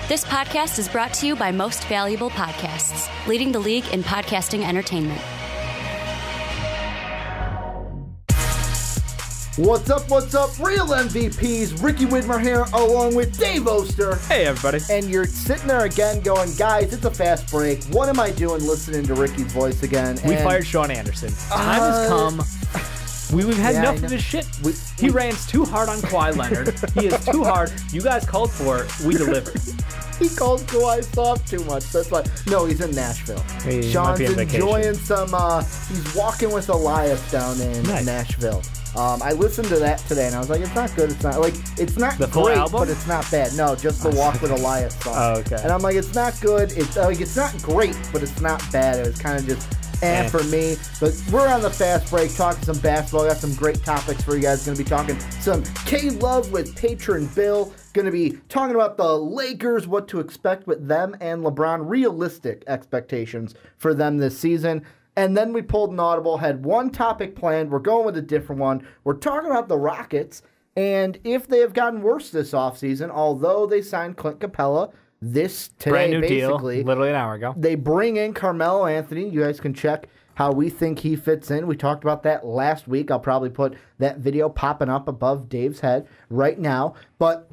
This podcast is brought to you by Most Valuable Podcasts, leading the league in podcasting entertainment. What's up, real MVPs? Ricky Widmer here, along with Dave Oster. Hey, everybody. And you're sitting there again going, guys, it's a fast break. What am I doing listening to Ricky's voice again? We fired Sean Anderson. Time has come. We've had enough of his shit. He rants too hard on Kawhi Leonard. He is too hard. You guys called for it. We delivered. He calls Kawhi soft too much. That's why. No, he's in Nashville. Sean's enjoying some. He's walking with Elias down in Nashville. I listened to that today, and I was like, it's not good. It's not not the full great, album? But it's not bad. No, just the Walk with Elias song. Oh, okay. And I'm like, it's not good. It's not great, but it's not bad. It was kind of just for me. But we're on the fast break, talking some basketball. Got some great topics for you guys. Going to be talking some K-Love with patron Bill. Going to be talking about the Lakers, what to expect with them and LeBron, realistic expectations for them this season. And then we pulled an audible, had one topic planned. We're going with a different one. We're talking about the Rockets and if they have gotten worse this offseason, although they signed Clint Capella today, brand new basically. Deal, literally an hour ago. They bring in Carmelo Anthony. You guys can check how we think he fits in. We talked about that last week. I'll probably put that video popping up above Dave's head right now. But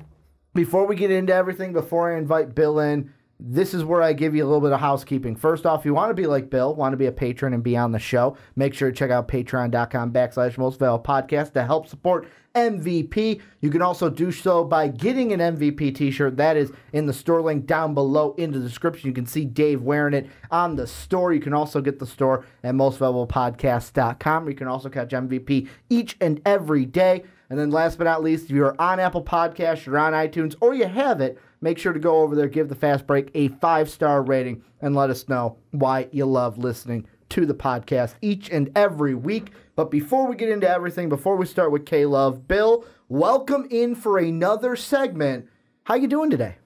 before we get into everything, before I invite Bill in, this is where I give you a little bit of housekeeping. First off, if you want to be like Bill, want to be a patron and be on the show, make sure to check out patreon.com/mostvaluablepodcast to help support MVP. You can also do so by getting an MVP t-shirt. That is in the store link down below in the description. You can see Dave wearing it on the store. You can also get the store at mostvaluablepodcast.com. You can also catch MVP each and every day. And then last but not least, if you're on Apple Podcasts, you're on iTunes, or you have it, make sure to go over there, give the Fast Break a 5-star rating, and let us know why you love listening to the podcast each and every week. But before we get into everything, before we start with K-Love, Bill, welcome in for another segment. How you doing today?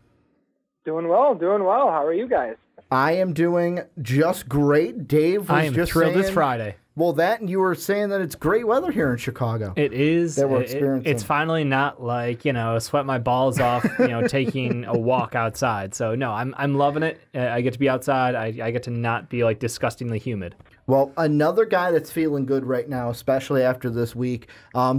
Doing well. How are you guys? I am doing just great. Dave was just thrilled saying, it's Friday. Well, that and you were saying that it's great weather here in Chicago. It is. That we're experiencing. It's finally not like, sweat my balls off, taking a walk outside. So, no, I'm loving it. I get to be outside. I get to not be, disgustingly humid. Well, another guy that's feeling good right now, especially after this week,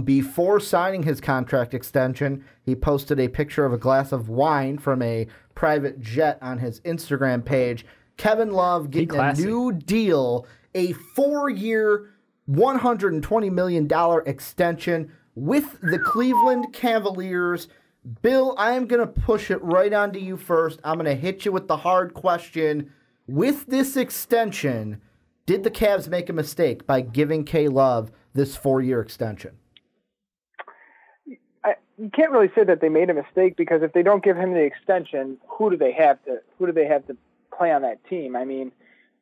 before signing his contract extension, he posted a picture of a glass of wine from a private jet on his Instagram page. Kevin Love getting a new deal, a 4-year, $120 million extension with the Cleveland Cavaliers. Bill, I am going to push it right onto you first. I'm going to hit you with the hard question. With this extension, did the Cavs make a mistake by giving K-Love this 4-year extension? You can't really say that they made a mistake, because if they don't give him the extension, who do they have to play on that team? I mean,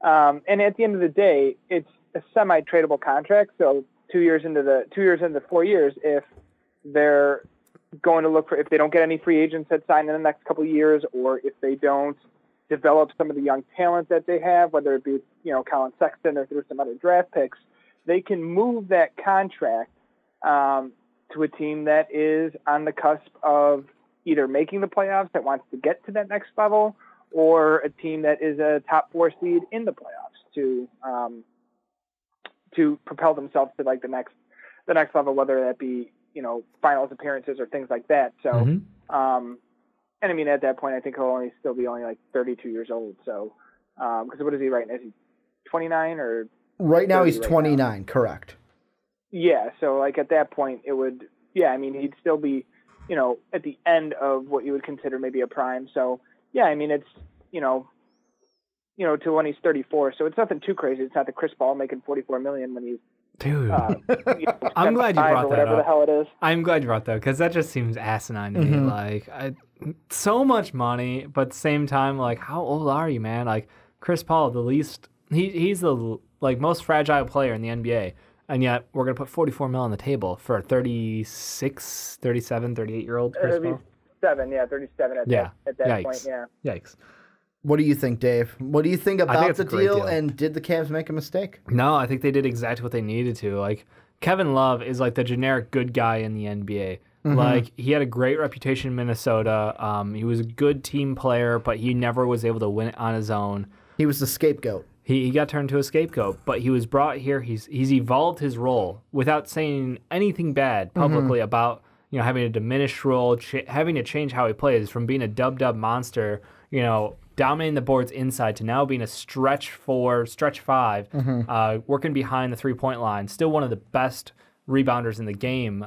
and at the end of the day, it's a semi-tradable contract. So 2 years into 4 years, if they're going to look for, if they don't get any free agents that sign in the next couple of years, or if they don't develop some of the young talent that they have, whether it be, Colin Sexton or through some other draft picks, they can move that contract to a team that is on the cusp of either making the playoffs, that wants to get to that next level, or a team that is a top 4 seed in the playoffs to propel themselves to the next level, whether that be, finals appearances or things like that. So, and I mean, at that point, I think he'll still be 32 years old. So, because what is he right now? Is he 29 or? Right now he's 29, correct. Yeah. So at that point it would, he'd still be, at the end of what you would consider maybe a prime. So yeah, I mean, it's, to when he's 34. So it's nothing too crazy. It's not the Chris Paul making $44 million when he's, dude. I'm glad you brought that whatever up. The hell it is. I'm glad you brought that, because that just seems asinine to me. So much money, but at the same time, how old are you, man? Chris Paul, the least, he's the most fragile player in the NBA, and yet we're gonna put $44 million on the table for a 36, 37, 38-year-old Chris Paul. 37 at that point. Yeah. Yikes. What do you think, Dave? What do you think about the deal, and did the Cavs make a mistake? No, I think they did exactly what they needed to. Kevin Love is the generic good guy in the NBA. Like, he had a great reputation in Minnesota. He was a good team player, but he never was able to win it on his own. He was the scapegoat. He got turned to a scapegoat, but he was brought here. He's evolved his role without saying anything bad publicly about having a diminished role, having to change how he plays from being a dub monster, dominating the boards inside to now being a stretch 4, stretch 5, working behind the 3-point line. Still one of the best rebounders in the game.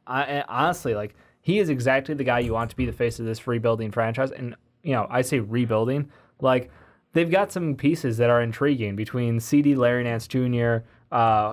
Honestly, like, he is exactly the guy you want to be the face of this rebuilding franchise. And I say rebuilding, like, they've got some pieces that are intriguing between CD, Larry Nance Jr.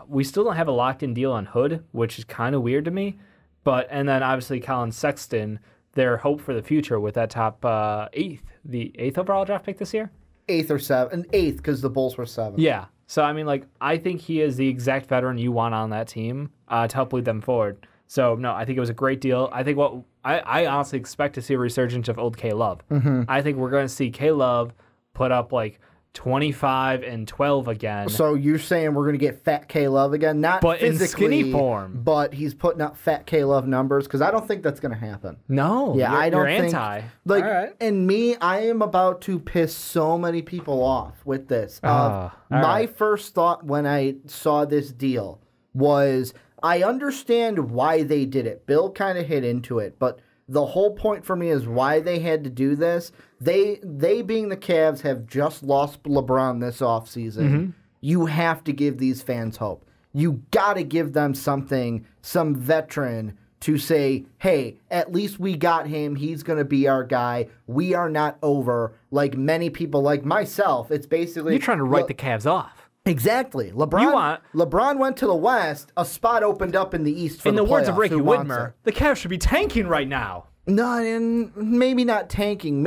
We still don't have a locked-in deal on Hood, which is kind of weird to me. And then obviously Colin Sexton, their hope for the future with that top 8th, the 8th overall draft pick this year? 8th or 7th, 8th because the Bulls were 7th. Yeah. So, I mean, like, I think he is the exact veteran you want on that team to help lead them forward. So, no, I think it was a great deal. I think I honestly expect to see a resurgence of old K. Love. I think we're going to see K. Love put up, like, 25 and 12 again. So you're saying we're going to get Fat K Love again? Not but physically, in skinny form. But he's putting up Fat K Love numbers because I don't think that's going to happen. No. Yeah, I don't you're think. Anti. Like, all right. And me, I am about to piss so many people off with this. All my right. first thought when I saw this deal was I understand why they did it. Bill kind of hit into it, but the whole point for me is why they had to do this. They being the Cavs have just lost LeBron this offseason. You have to give these fans hope. You got to give them something, some veteran to say, hey, at least we got him. He's going to be our guy. We are not over. Like many people, like myself, it's basically... You're trying to write the Cavs off. Exactly. LeBron went to the West. A spot opened up in the East for in the words of playoffs. Ricky Who wants Widmer, it? the Cavs should be tanking right now. Maybe not tanking,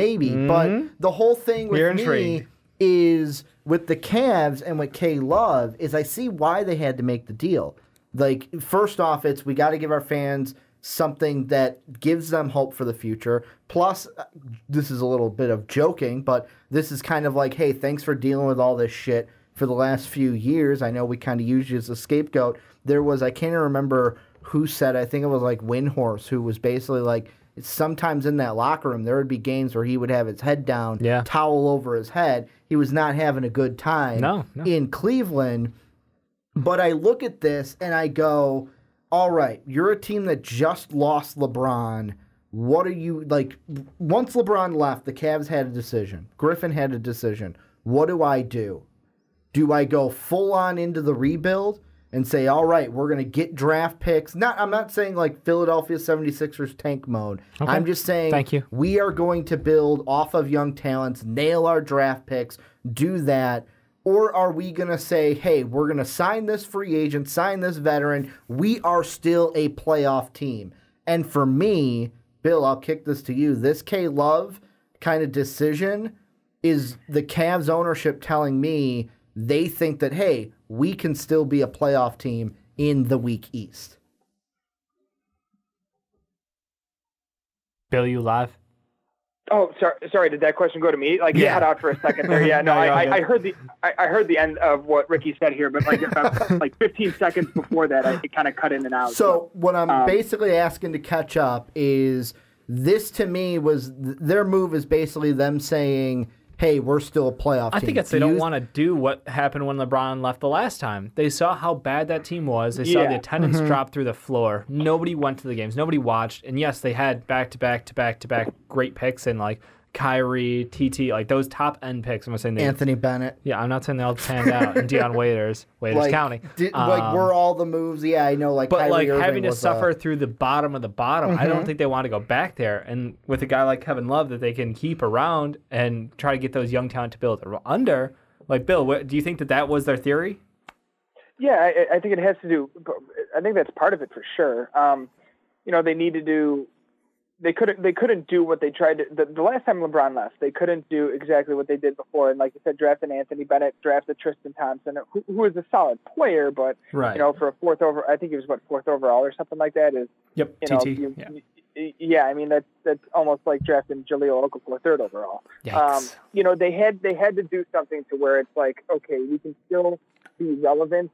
but the whole thing with You're me intrigued. is with the Cavs and with K Love is I see why they had to make the deal. Like, first off, it's we got to give our fans something that gives them hope for the future. Plus, this is a little bit of joking, but this is kind of like, hey, thanks for dealing with all this shit for the last few years. I know we kind of used you as a scapegoat. There was, I can't even remember who said, I think it was like Windhorse, who was basically like, sometimes in that locker room, there would be games where he would have his head down, towel over his head. He was not having a good time in Cleveland. But I look at this and I go, all right, you're a team that just lost LeBron. What are you, like, once LeBron left, the Cavs had a decision. Griffin had a decision. What do I do? Do I go full on into the rebuild and say, all right, we're going to get draft picks? I'm not saying like Philadelphia 76ers tank mode. Okay. I'm just saying Thank you. We are going to build off of young talents, nail our draft picks, do that. Or are we going to say, hey, we're going to sign this free agent, sign this veteran. We are still a playoff team. And for me, Bill, I'll kick this to you. This K Love kind of decision is the Cavs ownership telling me they think that, hey, we can still be a playoff team in the weak East. Bill, you live? Oh, sorry. Did that question go to me? Like, cut out for a second there. Yeah, no, I heard the end of what Ricky said here, but like about, like 15 seconds before that, it kind of cut in and out. So what I'm basically asking to catch up is this to me was their move is basically them saying, hey, we're still a playoff team. I think it's they don't want to do what happened when LeBron left the last time. They saw how bad that team was. They saw the attendance drop through the floor. Nobody went to the games. Nobody watched. And yes, they had back-to-back great picks and like Kyrie, TT, like those top-end picks. I'm not saying Anthony Bennett. Yeah, I'm not saying they all panned out. And Deion Waiters County. Like, were all the moves? Yeah, I know. Like, but Kyrie like Irving having to was suffer through the bottom of the bottom, I don't think they want to go back there. And with a guy like Kevin Love that they can keep around and try to get those young talent to build under, like Bill, do you think that was their theory? Yeah, I think it has to do. I think that's part of it for sure. They need to do. They couldn't do what they tried to. The last time LeBron left, they couldn't do exactly what they did before. And like you said, drafted Anthony Bennett, drafted Tristan Thompson, who was a solid player, but for a I think he was fourth overall or something like that. I mean that's almost like drafting Jahlil Okafor third overall. Yikes. They had to do something to where it's like, okay, we can still be relevant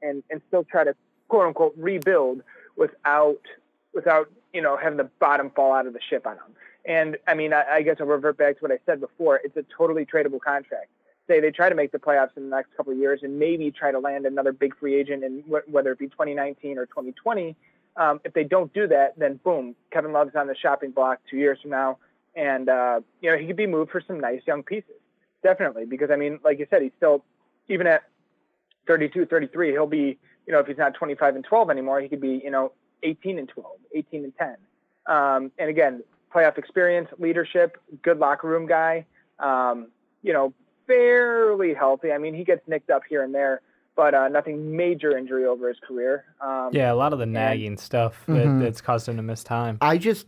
and still try to quote unquote rebuild without having the bottom fall out of the ship on him. And I mean, I guess I'll revert back to what I said before. It's a totally tradable contract. Say they try to make the playoffs in the next couple of years and maybe try to land another big free agent in whether it be 2019 or 2020. If they don't do that, then boom, Kevin Love's on the shopping block 2 years from now. And, he could be moved for some nice young pieces. Definitely. Because, I mean, like you said, he's still, even at 32, 33, he'll be, if he's not 25-12 anymore, he could be, 18-12, 18-10. And again, playoff experience, leadership, good locker room guy, fairly healthy. I mean, he gets nicked up here and there, but nothing major injury over his career. A lot of the nagging stuff that's caused him to miss time.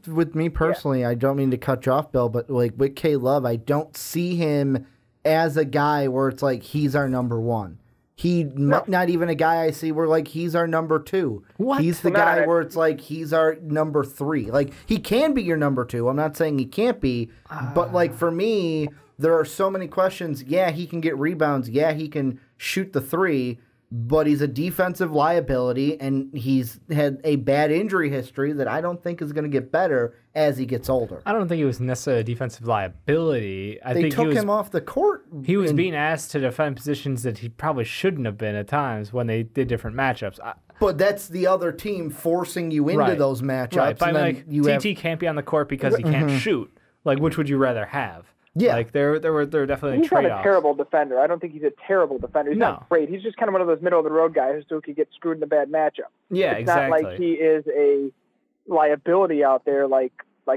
With me personally, I don't mean to cut you off, Bill, but like with K Love, I don't see him as a guy where it's like he's our number one. Not even a guy I see where like he's our number two. What? He's the guy where it's like he's our number three. Like he can be your number two. I'm not saying he can't be, but like for me, there are so many questions. Yeah, he can get rebounds. Yeah, he can shoot the three, but he's a defensive liability, and he's had a bad injury history that I don't think is going to get better as he gets older. I don't think he was necessarily a defensive liability. They took him off the court. He was being asked to defend positions that he probably shouldn't have been at times when they did different matchups. But that's the other team forcing you into those matchups. Right, but TT can't be on the court because he can't shoot. Like, which would you rather have? Yeah. Like, there were definitely he's trade-offs. He's not a terrible defender. I don't think he's a terrible defender. He's not great. He's just kind of one of those middle-of-the-road guys who could get screwed in a bad matchup. Yeah, it's not like he is a liability out there like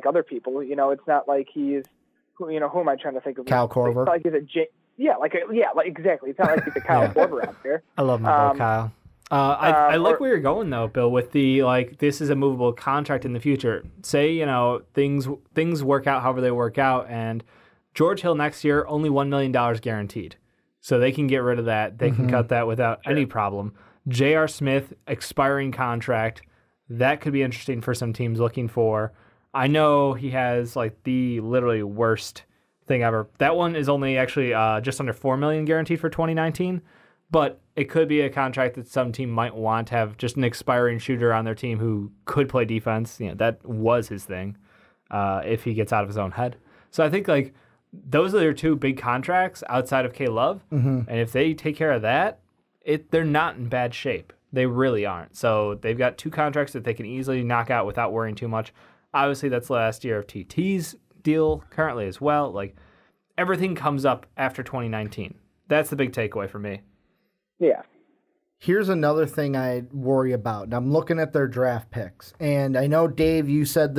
other people. It's not like he's, who am I trying to think of? Kyle Korver. It's not like he's exactly. It's not like he's a Kyle Korver out there. I love my boy Kyle. I like where you're going though, Bill, with the this is a movable contract in the future. Say, things work out however they work out, and George Hill next year, only $1 million guaranteed. So they can get rid of that. They can cut that without any problem. J.R. Smith, expiring contract. That could be interesting for some teams looking for. I know he has the literally worst thing ever. That one is only actually just under $4 million guaranteed for 2019. But it could be a contract that some team might want to have just an expiring shooter on their team who could play defense. That was his thing if he gets out of his own head. So I think those are their two big contracts outside of K-Love. And if they take care of that, they're not in bad shape. They really aren't. So they've got two contracts that they can easily knock out without worrying too much. Obviously, that's the last year of TT's deal currently as well. Everything comes up after 2019. That's the big takeaway for me. Yeah. Here's another thing I worry about. I'm looking at their draft picks. And I know, Dave, you said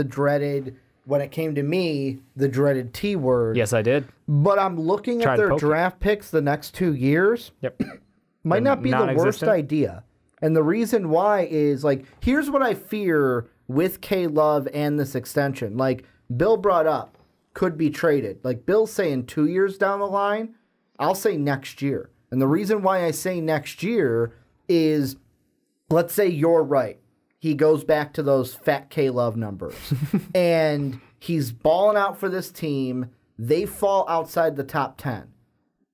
when it came to me, the dreaded T word. Yes, I did. But I'm looking at their draft picks the next 2 years. Yep. Might not be the worst idea. And the reason why is, here's what I fear with K-Love and this extension. Bill brought up, could be traded. Bill's saying 2 years down the line. I'll say next year. And the reason why I say next year is, let's say you're right. He goes back to those fat K-Love numbers. And he's balling out for this team. They fall outside the top 10.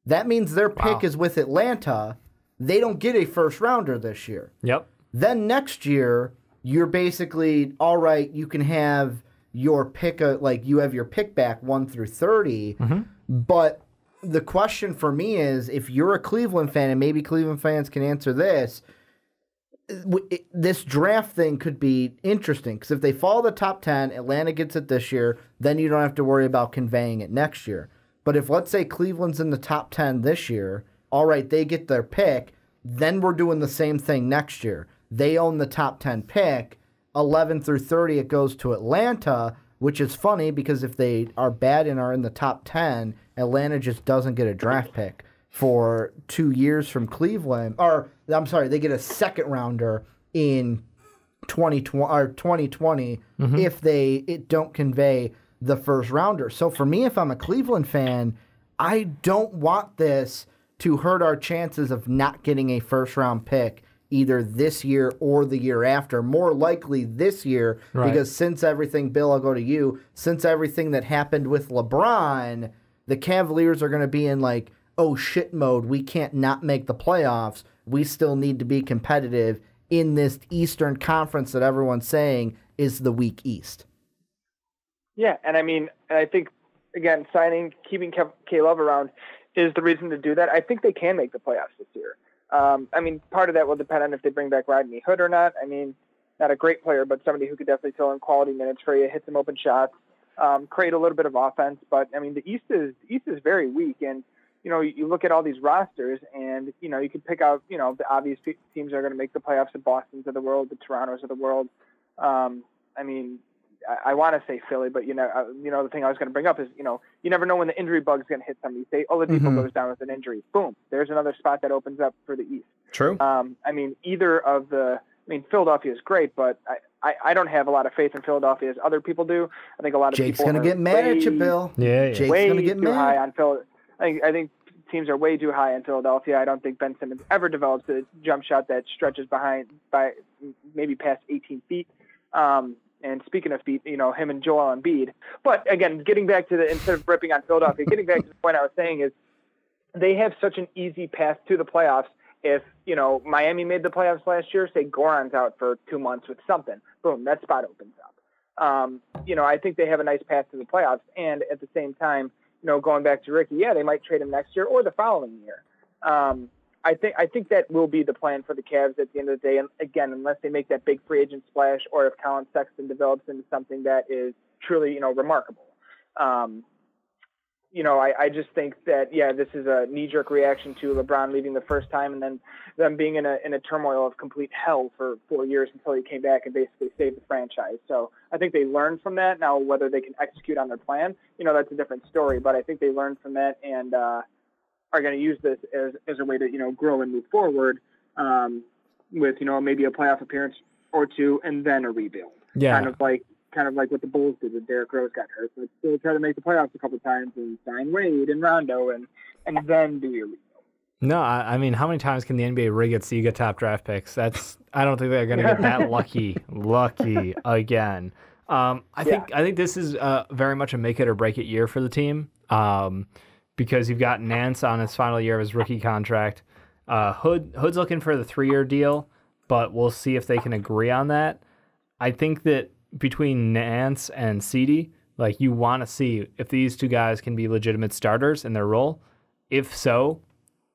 That means their pick is with Atlanta. They don't get a first rounder this year. Yep. Then next year, you're basically, all right, you can have your pick, you have your pick back 1 through 30. But the question for me is, if you're a Cleveland fan, and maybe Cleveland fans can answer this draft thing could be interesting, because if they fall the top 10, Atlanta gets it this year, then you don't have to worry about conveying it next year. But if, let's say, Cleveland's in the top 10 this year, all right, they get their pick, then we're doing the same thing next year. They own the top 10 pick. 11 through 30, it goes to Atlanta, which is funny because if they are bad and are in the top 10, Atlanta just doesn't get a draft pick for 2 years from Cleveland. Or, I'm sorry, they get a second rounder in 2020 if they don't convey the first rounder. So for me, if I'm a Cleveland fan, I don't want this to hurt our chances of not getting a first round pick either this year or the year after. More likely this year, because since everything, Bill, I'll go to you, since everything that happened with LeBron, the Cavaliers are going to be in oh shit mode. We can't not make the playoffs. We still need to be competitive in this Eastern Conference that everyone's saying is the weak East. Yeah, and I mean, I think, again, keeping K-Love around is the reason to do that. I think they can make the playoffs this year. I mean, part of that will depend on if they bring back Rodney Hood or not. I mean, not a great player, but somebody who could definitely fill in quality minutes for you, hit some open shots, create a little bit of offense. But, I mean, the East is very weak, and you look at all these rosters, and, you can pick out, the obvious teams that are going to make the playoffs, the Bostons of the world, the Torontos of the world. I mean, I want to say Philly, but, the thing I was going to bring up is, you never know when the injury bug is going to hit somebody. Say Oladipo goes down with an injury. Boom. There's another spot that opens up for the East. True. I mean, Philadelphia is great, but I don't have a lot of faith in Philadelphia as other people do. I think a lot of Jake's people going to get mad at you, Bill. Yeah. Jake's going to get mad. High on Phil. I think teams are way too high in Philadelphia. I don't think Ben Simmons ever develops a jump shot that stretches by maybe past 18 feet. And speaking of feet, him and Joel Embiid. But again, getting back to instead of ripping on Philadelphia, getting back to the point I was saying is they have such an easy path to the playoffs. If, Miami made the playoffs last year, say Goran's out for 2 months with something, boom, that spot opens up. I think they have a nice path to the playoffs. And at the same time, going back to Ricky, they might trade him next year or the following year. I think that will be the plan for the Cavs at the end of the day. And again, unless they make that big free agent splash, or if Colin Sexton develops into something that is truly, remarkable. I just think that, this is a knee-jerk reaction to LeBron leaving the first time, and then them being in a turmoil of complete hell for 4 years until he came back and basically saved the franchise. So I think they learned from that. Now, whether they can execute on their plan, that's a different story. But I think they learned from that and are going to use this as a way to, grow and move forward with, maybe a playoff appearance or two and then a rebuild. Yeah. Kind of like what the Bulls did when Derrick Rose got hurt. But still try to make the playoffs a couple times and sign Wade and Rondo and then do your rebuild. No, I mean, how many times can the NBA rig it so you get top draft picks? I don't think they're going to get that lucky again. I think this is very much a make it or break it year for the team. Because you've got Nance on his final year of his rookie contract. Hood's looking for the 3-year deal, but we'll see if they can agree on that. I think that between Nance and Ceedi, you want to see if these two guys can be legitimate starters in their role. If so,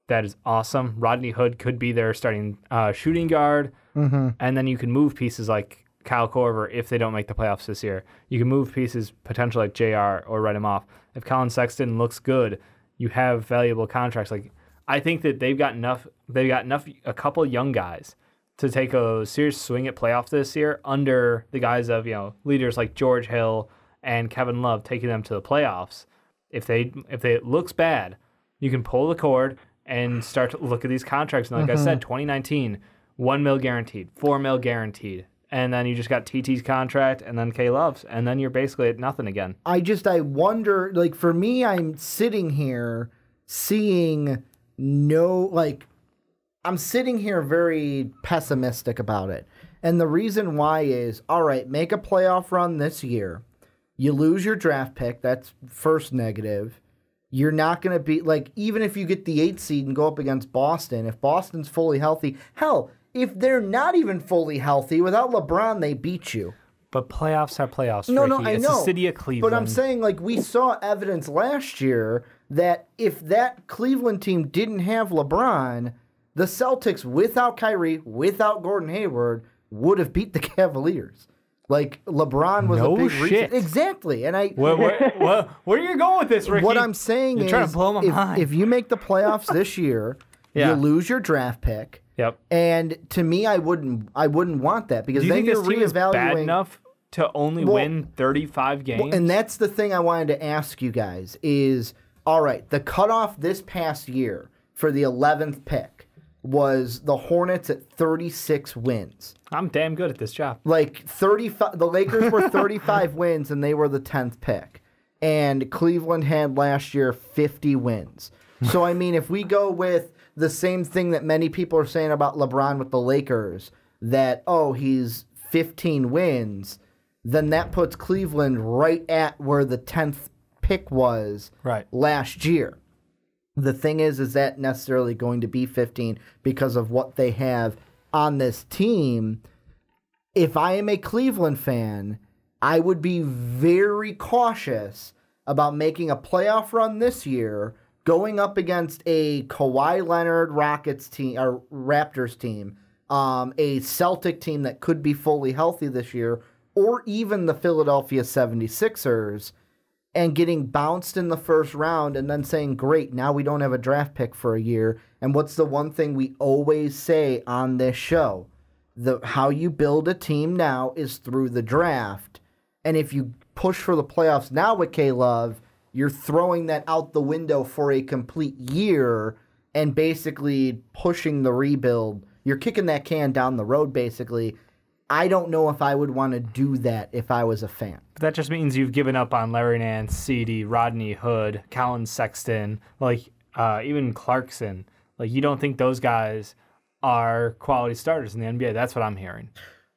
that is awesome. Rodney Hood could be their starting shooting guard, and then you can move pieces like Kyle Korver if they don't make the playoffs this year. You can move pieces potentially like JR or write him off. If Colin Sexton looks good, you have valuable contracts. I think that they've got enough, a couple young guys to take a serious swing at playoffs this year under the guise of, leaders like George Hill and Kevin Love taking them to the playoffs. If it looks bad, you can pull the cord and start to look at these contracts. And like I said, 2019, $1 million guaranteed, $4 million guaranteed. And then you just got TT's contract and then K-Love's, and then you're basically at nothing again. I wonder, for me, I'm sitting here seeing I'm sitting here very pessimistic about it. And the reason why is, all right, make a playoff run this year. You lose your draft pick. That's first negative. You're not going to be, even if you get the 8th seed and go up against Boston, if Boston's fully healthy, hell, if they're not even fully healthy, without LeBron, they beat you. But playoffs are playoffs, No, Ricky. I it's know. the city of Cleveland. But I'm saying, we saw evidence last year that if that Cleveland team didn't have LeBron, the Celtics, without Kyrie, without Gordon Hayward, would have beat the Cavaliers. LeBron was a big reason. Exactly. And where are you going with this, Ricky? What I'm saying is, trying to blow my mind. If you make the playoffs this year, you lose your draft pick. Yep. And to me, I wouldn't want that because Do you then think you're this team is bad reevaluating. enough to only win 35 games? Well, and that's the thing I wanted to ask you guys is, all right, the cutoff this past year for the 11th pick was the Hornets at 36 wins. I'm damn good at this job. 35. The Lakers were 35 wins, and they were the 10th pick. And Cleveland had last year 50 wins. So, I mean, if we go with the same thing that many people are saying about LeBron with the Lakers, that, he's 15 wins, then that puts Cleveland right at where the 10th pick was last year. The thing is that necessarily going to be 15 because of what they have on this team. if I am a Cleveland fan, I would be very cautious about making a playoff run this year, going up against a Kawhi Leonard Rockets team or Raptors team, a Celtic team that could be fully healthy this year, or even the Philadelphia 76ers, and getting bounced in the first round and then saying, great, now we don't have a draft pick for a year. And what's the one thing we always say on this show? How you build a team now is through the draft. And if you push for the playoffs now with K-Love, you're throwing that out the window for a complete year and basically pushing the rebuild. You're kicking that can down the road, basically. I don't know if I would want to do that if I was a fan. But that just means you've given up on Larry Nance, CD, Rodney Hood, Colin Sexton, even Clarkson. You don't think those guys are quality starters in the NBA? That's what I'm hearing.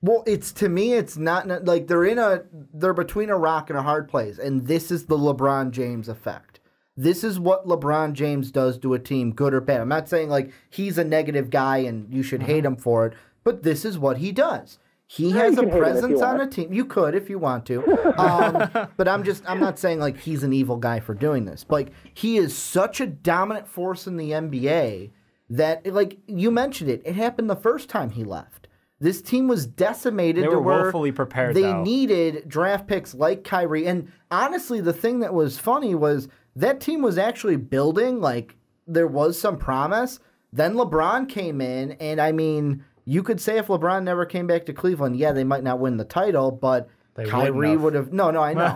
Well, to me, it's not they're between a rock and a hard place, and this is the LeBron James effect. This is what LeBron James does to a team, good or bad. I'm not saying he's a negative guy and you should hate him for it, but this is what he does. He has a presence on a team. You could if you want to, but I'm not saying he's an evil guy for doing this. He is such a dominant force in the NBA that, you mentioned it happened the first time he left. This team was decimated. They were woefully prepared, They needed draft picks like Kyrie. And honestly, the thing that was funny was that team was actually building. There was some promise. Then LeBron came in, and I mean, you could say if LeBron never came back to Cleveland, yeah, they might not win the title, but Kyrie would have. No, I know.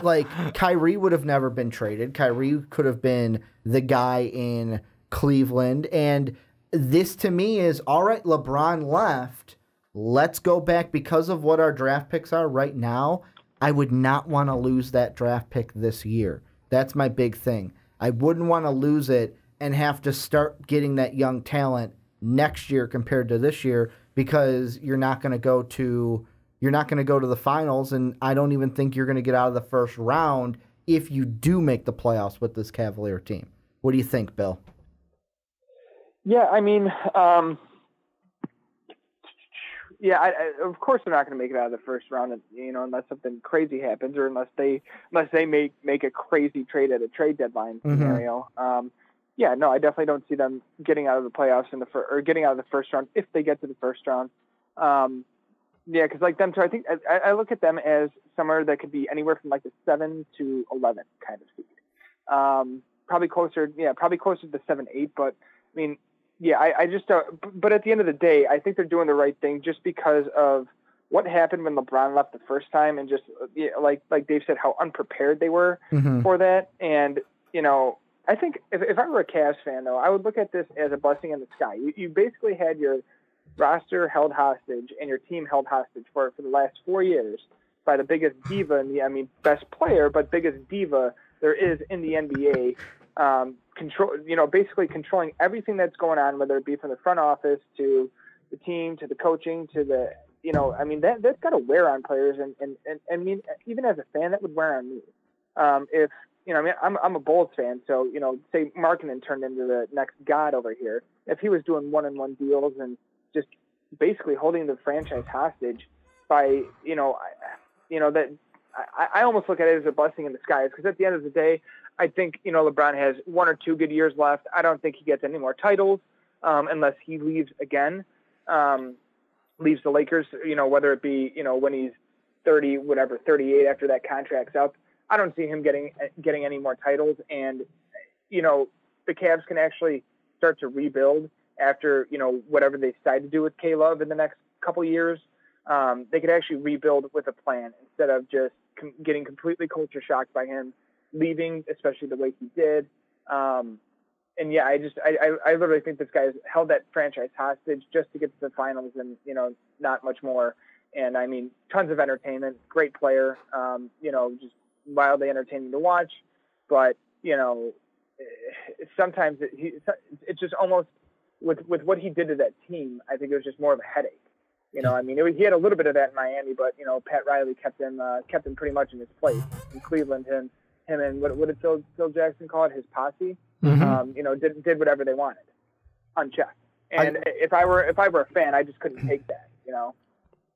But Kyrie would have never been traded. Kyrie could have been the guy in Cleveland. And this to me is, all right, LeBron left. Let's go back because of what our draft picks are right now. I would not want to lose that draft pick this year. That's my big thing. I wouldn't want to lose it and have to start getting that young talent next year compared to this year because you're not going to go to the finals, and I don't even think you're going to get out of the first round if you do make the playoffs with this Cavalier team. What do you think, Bill? Yeah, I mean, of course they're not going to make it out of the first round, unless something crazy happens or unless they make a crazy trade at a trade deadline scenario. I definitely don't see them getting out of the playoffs or getting out of the first round if they get to the first round. Because them two, I think I look at them as somewhere that could be anywhere from the 7 to 11 kind of seed. Probably closer to the 7-8. But I mean, I just but at the end of the day, I think they're doing the right thing just because of what happened when LeBron left the first time, and just like Dave said, how unprepared they were for that. And I think if I were a Cavs fan, though, I would look at this as a blessing in the sky. You basically had your roster held hostage and your team held hostage for the last 4 years by the biggest diva best player, but biggest diva there is in the NBA. Basically controlling everything that's going on, whether it be from the front office to the team, to the coaching, to the, that's got to wear on players. And I mean, even as a fan, that would wear on me. I'm a Bulls fan, so, say Markkanen turned into the next god over here. If he was doing one-on-one deals and just basically holding the franchise hostage by, that I almost look at it as a blessing in disguise, because at the end of the day, I think, LeBron has 1 or 2 good years left. I don't think he gets any more titles unless he leaves again, leaves the Lakers, whether it be, when he's 38 after that contract's up. I don't see him getting any more titles. And, the Cavs can actually start to rebuild after, whatever they decide to do with K-Love in the next couple of years. They could actually rebuild with a plan instead of just getting completely culture shocked by him leaving, especially the way he did. I literally think this guy has held that franchise hostage just to get to the finals and, not much more. And I mean, tons of entertainment, great player, just wildly entertaining to watch. But, sometimes it's just almost with what he did to that team, I think it was just more of a headache. He had a little bit of that in Miami, but, Pat Riley kept him pretty much in his place. In Cleveland, him and what did Phil Jackson call it? His posse, did whatever they wanted, unchecked. And if I were a fan, I just couldn't take that,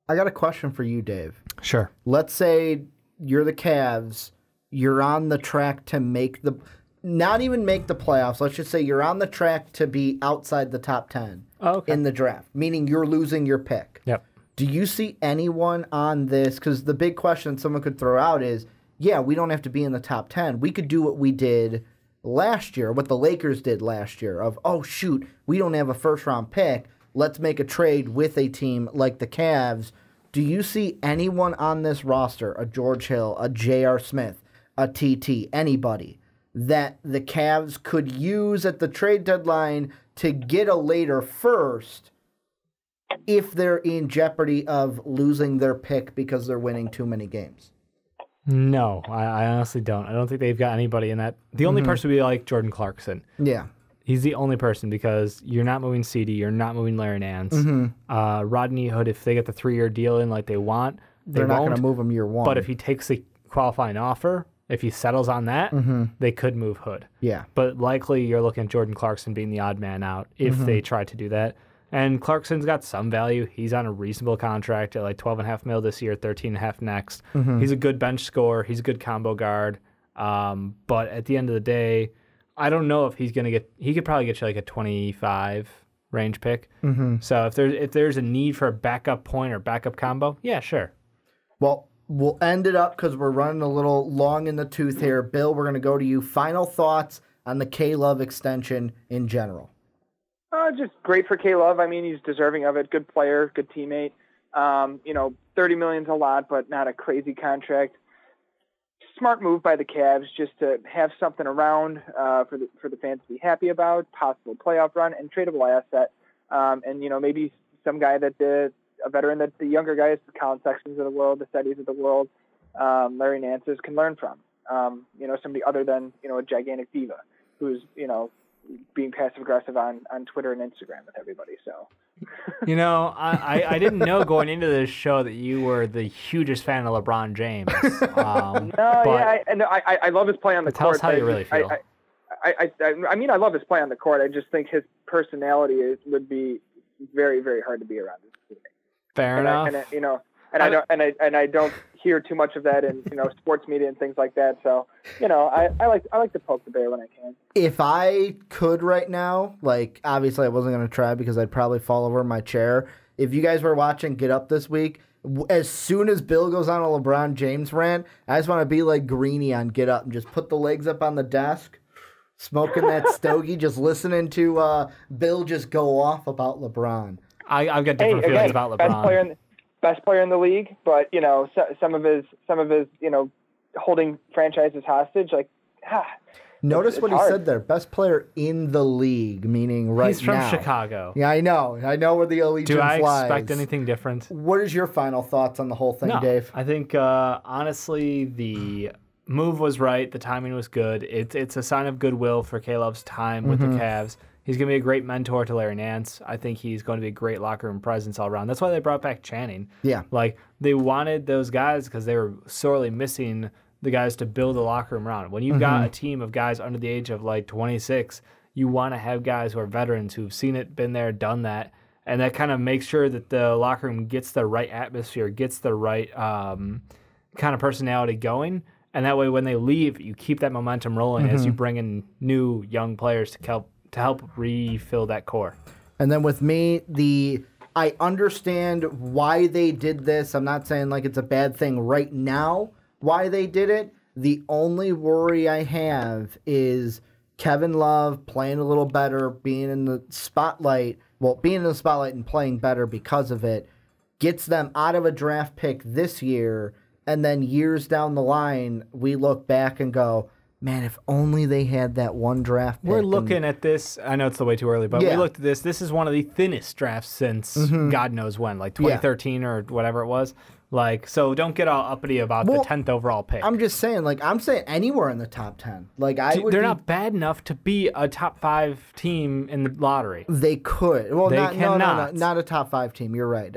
I got a question for you, Dave. Sure. Let's say you're the Cavs. You're on the track to not even make the playoffs. Let's just say you're on the track to be outside the top 10 in the draft, meaning you're losing your pick. Yep. Do you see anyone on this? Because the big question someone could throw out is, yeah, we don't have to be in the top 10. We could do what we did last year, what the Lakers did last year of, oh, shoot, we don't have a first-round pick. Let's make a trade with a team like the Cavs. Do you see anyone on this roster, a George Hill, a J.R. Smith, a TT, anybody, that the Cavs could use at the trade deadline to get a later first if they're in jeopardy of losing their pick because they're winning too many games? No, I honestly don't. I don't think they've got anybody in that. The only person would be like Jordan Clarkson. Yeah. He's the only person because you're not moving CD, you're not moving Larry Nance. Rodney Hood, if they get the 3-year deal in like they want, they're not going to move him year one. But if he takes the qualifying offer, if he settles on that, they could move Hood. Yeah. But likely you're looking at Jordan Clarkson being the odd man out if they try to do that. And Clarkson's got some value. He's on a reasonable contract at like $12.5 million this year, $13.5 next. He's a good bench scorer. He's a good combo guard. But at the end of the day, I don't know if he's going to get. He could probably get you like a 25 range pick. So if there's a need for a backup point or backup combo, yeah, sure. Well, we'll end it up because we're running a little long in the tooth here. Bill, we're going to go to you. Final thoughts on the K-Love extension in general. Just great for K-Love. I mean, he's deserving of it. Good player, good teammate. $30 million's a lot, but not a crazy contract. Smart move by the Cavs just to have something around for the fans to be happy about, possible playoff run, and tradable asset. And maybe some guy a veteran that the younger guys, the Colin Sextons of the world, the Seddies of the world, Larry Nance's can learn from. Somebody other than a gigantic diva who's being passive aggressive on Twitter and Instagram with everybody. So, I didn't know going into this show that you were the hugest fan of LeBron James. I love his play on the court. Tell us how you really feel. I mean, I love his play on the court. I just think his personality would be very, very hard to be around. Fair enough. I don't hear too much of that in sports media and things like that. So I like to poke the bear when I can. If I could right now, like obviously I wasn't going to try because I'd probably fall over in my chair. If you guys were watching Get Up this week, as soon as Bill goes on a LeBron James rant, I just want to be like Greeny on Get Up and just put the legs up on the desk, smoking that stogie, just listening to Bill just go off about LeBron. I've got different feelings about LeBron. Best player in the league, but some of his holding franchises hostage. Notice what he said there. Best player in the league, meaning right now. He's from Chicago. Yeah, I know where the allegiance lies. Do I expect anything different? What is your final thoughts on the whole thing, Dave? I think honestly the move was right. The timing was good. It's a sign of goodwill for K-Love's time with the Cavs. He's going to be a great mentor to Larry Nance. I think he's going to be a great locker room presence all around. That's why they brought back Channing. Yeah. They wanted those guys because they were sorely missing the guys to build a locker room around. When you've got a team of guys under the age of 26, you want to have guys who are veterans who've seen it, been there, done that, and that kind of makes sure that the locker room gets the right atmosphere, gets the right kind of personality going. And that way when they leave, you keep that momentum rolling as you bring in new young players to help refill that core. And then with me, I understand why they did this. I'm not saying it's a bad thing right now why they did it. The only worry I have is Kevin Love playing a little better, being in the spotlight. Well, being in the spotlight and playing better because of it gets them out of a draft pick this year, and then years down the line, we look back and go, man, if only they had that one draft pick. We're looking at this. I know it's way too early, but we looked at this. This is one of the thinnest drafts since God knows when, 2013 or whatever it was. So don't get all uppity about the 10th overall pick. I'm just saying, I'm saying anywhere in the top 10. They're not bad enough to be a top 5 team in the lottery. They could. Well, they cannot. Not a top 5 team. You're right.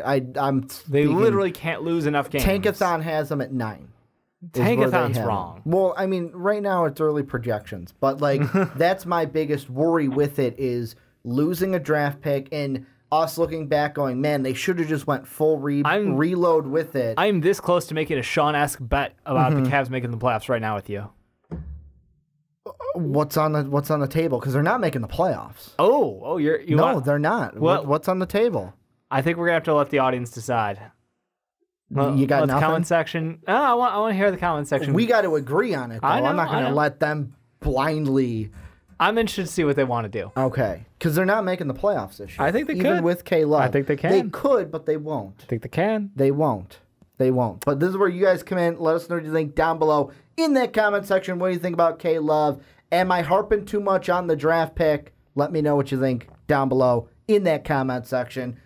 They literally can't lose enough games. Tankathon has them at 9. Tankathon's wrong. Well, I mean, right now it's early projections, but that's my biggest worry with it is losing a draft pick. And us looking back going, man, they should have just went full reload with it. I'm this close to making a Sean-esque bet about the Cavs making the playoffs right now with you. What's on the table? Because they're not making the playoffs. They're not. Well, What's on the table? I think we're gonna have to let the audience decide. You got nothing? Comment section. I want to hear the comment section. We got to agree on it, though. I'm not going to let them blindly. I'm interested to see what they want to do. Okay. Because they're not making the playoffs this year. I think they could. Even with K-Love. I think they can. They could, but they won't. I think they can. They won't. But this is where you guys come in. Let us know what you think down below in that comment section. What do you think about K-Love? Am I harping too much on the draft pick? Let me know what you think down below in that comment section.